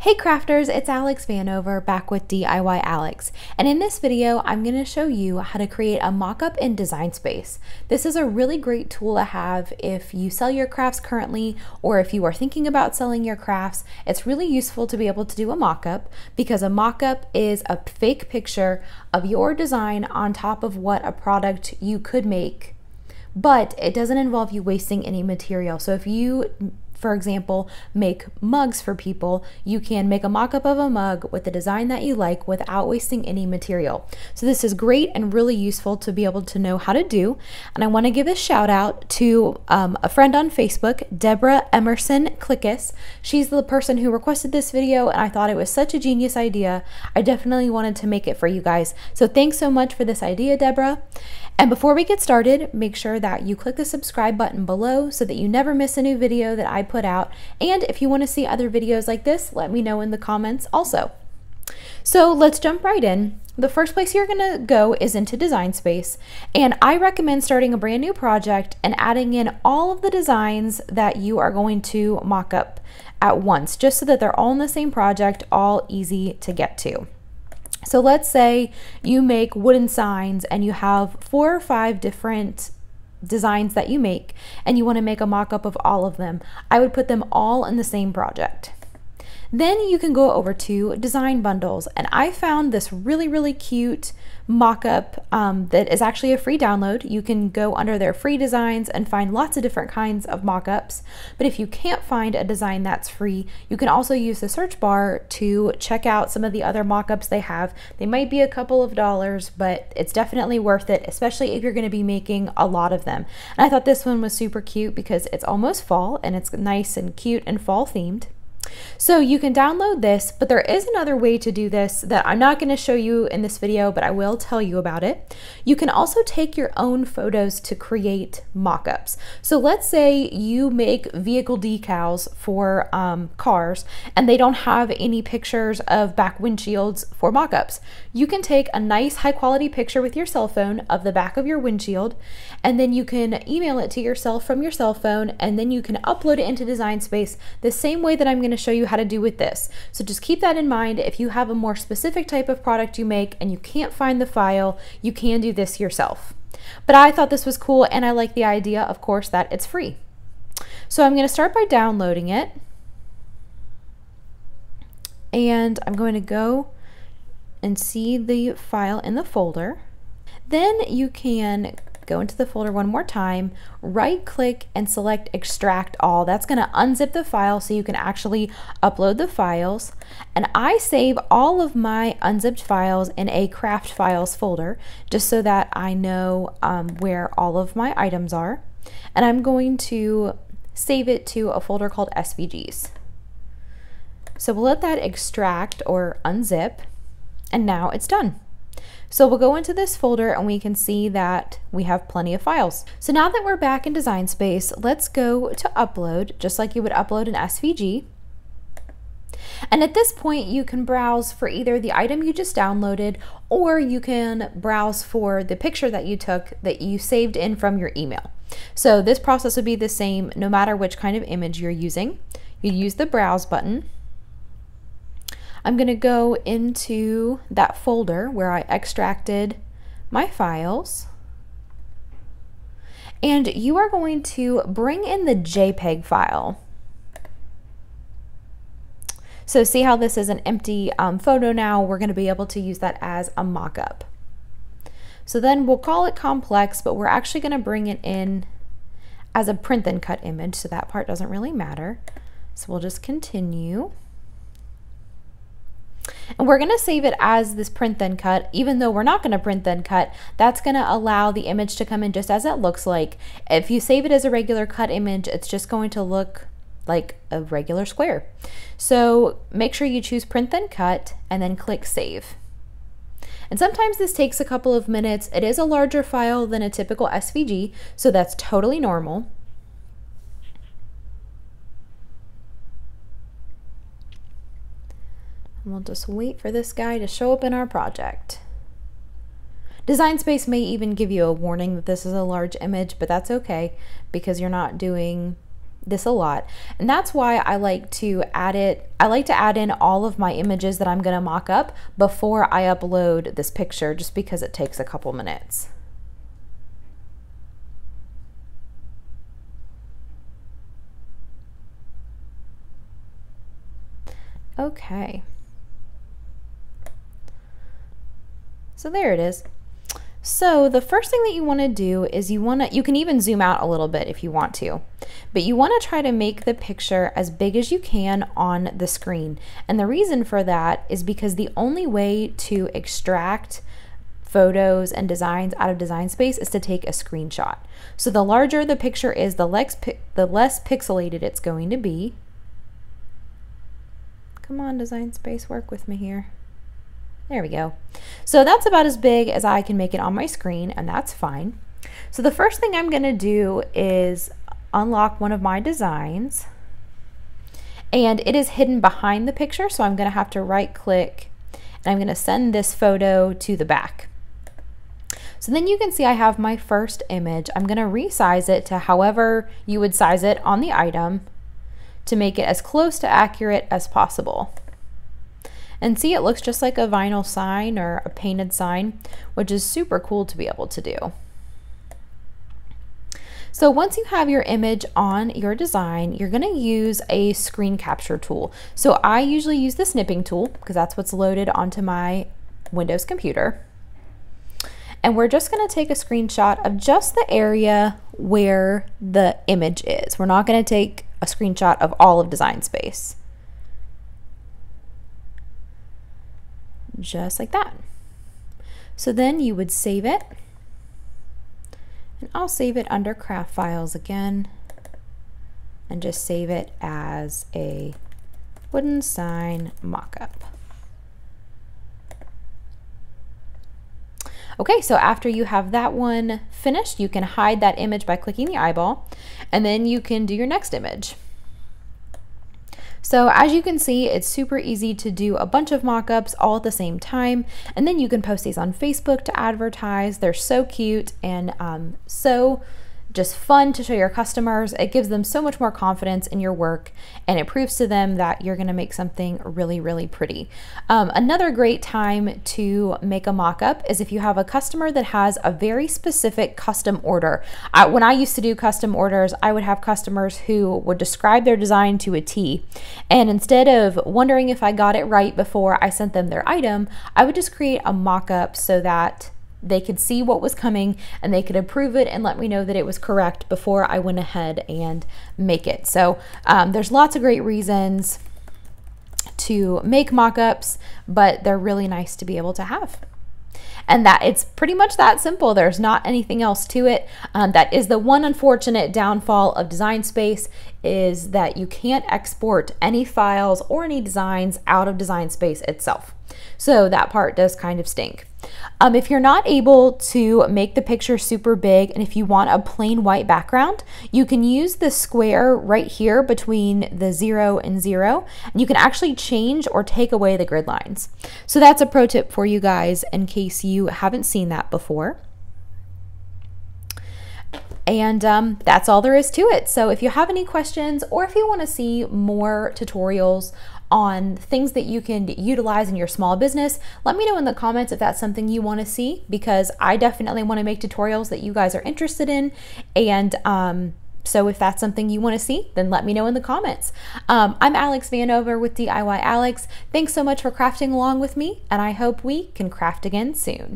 Hey crafters, it's Alex Vanover back with DIY Alex, and in this video I'm going to show you how to create a mock-up in Design Space. This is a really great tool to have if you sell your crafts currently or if you are thinking about selling your crafts. It's really useful to be able to do a mock-up because a mock-up is a fake picture of your design on top of what a product you could make, but it doesn't involve you wasting any material. So if you, for example, make mugs for people, you can make a mock-up of a mug with the design that you like without wasting any material. So this is great and really useful to be able to know how to do. And I want to give a shout out to a friend on Facebook, Deborah Emerson Clickus. She's the person who requested this video, and I thought it was such a genius idea. I definitely wanted to make it for you guys. So thanks so much for this idea, Deborah. And before we get started, make sure that you click the subscribe button below so that you never miss a new video that I put out. And if you want to see other videos like this, let me know in the comments also. So let's jump right in. The first place you're going to go is into Design Space, and I recommend starting a brand new project and adding in all of the designs that you are going to mock up at once, just so that they're all in the same project, all easy to get to. So let's say you make wooden signs and you have 4 or 5 different designs that you make and you want to make a mock-up of all of them. I would put them all in the same project. Then you can go over to design bundles, and I found this really cute mock-up that is actually a free download. You can go under their free designs and find lots of different kinds of mock-ups. But if you can't find a design that's free, you can also use the search bar to check out some of the other mock-ups they have. They might be a couple of dollars, but it's definitely worth it, especially if you're going to be making a lot of them. And I thought this one was super cute because it's almost fall and it's nice and cute and fall themed. So you can download this, but there is another way to do this that I'm not going to show you in this video, but I will tell you about it. You can also take your own photos to create mock-ups. So let's say you make vehicle decals for cars and they don't have any pictures of back windshields for mock-ups. You can take a nice high quality picture with your cell phone of the back of your windshield, and then you can email it to yourself from your cell phone, and then you can upload it into Design Space the same way that I'm going to show you how to do with this. So just keep that in mind. If you have a more specific type of product you make and you can't find the file, you can do this yourself. But I thought this was cool, and I like the idea, of course, that it's free. So I'm going to start by downloading it, and I'm going to go and see the file in the folder. Then you can go into the folder one more time, right click and select extract all. That's going to unzip the file so you can actually upload the files. And I save all of my unzipped files in a craft files folder just so that I know where all of my items are. And I'm going to save it to a folder called SVGs. So we'll let that extract or unzip, and now it's done. So we'll go into this folder and we can see that we have plenty of files. So now that we're back in Design Space, let's go to upload, just like you would upload an SVG. And at this point, you can browse for either the item you just downloaded, or you can browse for the picture that you took that you saved in from your email. So this process would be the same no matter which kind of image you're using. You use the browse button. I'm going to go into that folder where I extracted my files, and you are going to bring in the JPEG file. So see how this is an empty photo now? We're going to be able to use that as a mock-up. So then we'll call it complex, but we're actually going to bring it in as a print then cut image, so that part doesn't really matter. So we'll just continue. And we're going to save it as this print then cut. Even though we're not going to print then cut, that's going to allow the image to come in just as it looks like. If you save it as a regular cut image, it's just going to look like a regular square. So make sure you choose print then cut and then click save. And sometimes this takes a couple of minutes. It is a larger file than a typical SVG, so that's totally normal. And we'll just wait for this guy to show up in our project. Design Space may even give you a warning that this is a large image, but that's okay because you're not doing this a lot, and that's why I like to add in all of my images that I'm going to mock up before I upload this picture, just because it takes a couple minutes. Okay. So there it is. So the first thing that you want to do is you can even zoom out a little bit if you want to, but you want to try to make the picture as big as you can on the screen. And the reason for that is because the only way to extract photos and designs out of Design Space is to take a screenshot. So the larger the picture is, the less pixelated it's going to be. Come on, Design Space, work with me here. There we go. So that's about as big as I can make it on my screen, and that's fine. So the first thing I'm going to do is unlock one of my designs, and it is hidden behind the picture, so I'm going to have to right click, and I'm going to send this photo to the back. So then you can see I have my first image. I'm going to resize it to however you would size it on the item to make it as close to accurate as possible. And see, it looks just like a vinyl sign or a painted sign, which is super cool to be able to do. So once you have your image on your design, you're going to use a screen capture tool. So I usually use the snipping tool because that's what's loaded onto my Windows computer. And we're just going to take a screenshot of just the area where the image is. We're not going to take a screenshot of all of Design Space. Just like that. So then you would save it, and I'll save it under craft files again, and just save it as a wooden sign mock-up. Okay, so after you have that one finished, you can hide that image by clicking the eyeball, and then you can do your next image. So as you can see, it's super easy to do a bunch of mock-ups all at the same time, and then you can post these on Facebook to advertise. They're so cute and so just fun to show your customers. It gives them so much more confidence in your work, and it proves to them that you're gonna make something really, really pretty. Another great time to make a mock-up is if you have a customer that has a very specific custom order. When I used to do custom orders, I would have customers who would describe their design to a T, and instead of wondering if I got it right before I sent them their item, I would just create a mock-up so that they could see what was coming and they could approve it and let me know that it was correct before I went ahead and make it. So there's lots of great reasons to make mock-ups, but they're really nice to be able to have. And that it's pretty much that simple. There's not anything else to it. That is the one unfortunate downfall of Design Space, is that you can't export any files or any designs out of Design Space itself. So that part does kind of stink. If you're not able to make the picture super big, and if you want a plain white background, you can use the square right here between the 0 and 0, and you can actually change or take away the grid lines. So that's a pro tip for you guys in case you haven't seen that before. And that's all there is to it. So if you have any questions, or if you want to see more tutorials on things that you can utilize in your small business, let me know in the comments if that's something you want to see, because I definitely want to make tutorials that you guys are interested in. And so if that's something you want to see, then let me know in the comments. I'm Alex Vanover with DIY Alex. Thanks so much for crafting along with me, and I hope we can craft again soon.